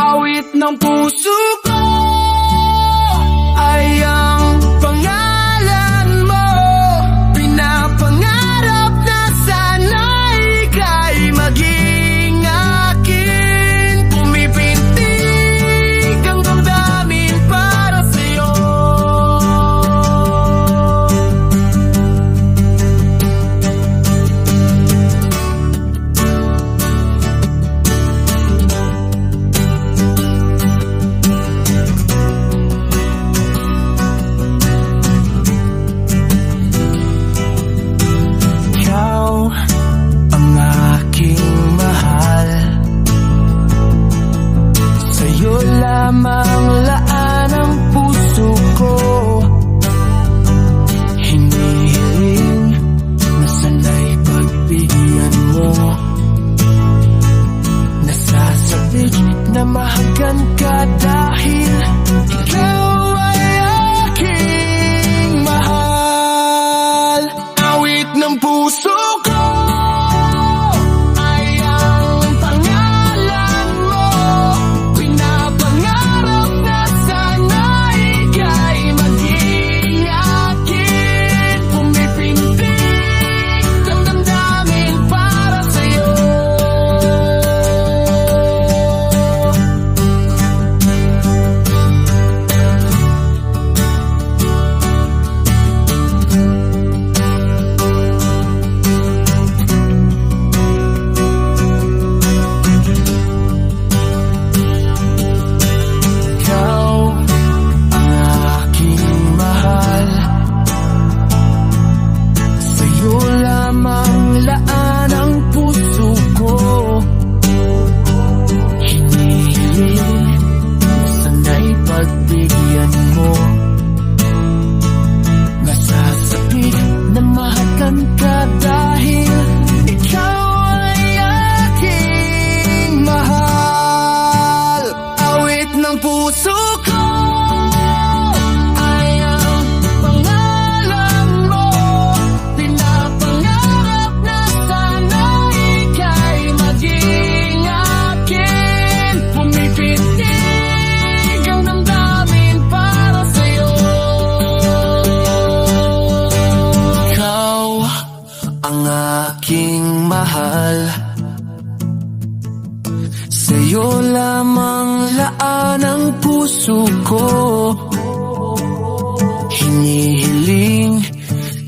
Awit ng puso ko ay ang pangalan mo. Pinapangarap na sana ika'y maging akin. Pumipintig ang damdamin para sa'yo. Lamang laan ang puso ko. Hinihiling na sana'y pagbigyan mo. Nasasabik na mahagan ka dahil ikaw ay aking mahal. Awit ng puso ko puso ko ay ang pangalan mo. Pinapangarap na sana ika'y maging akin. Pumipitig ang damdamin para sa'yo. Ikaw ang aking mahal. Sa'yo lamang laan ang puso ko. Hinihiling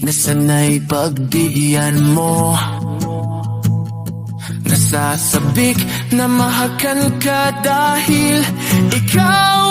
na sana'y pagbigyan mo. Nasasabik na mahagan ka dahil ikaw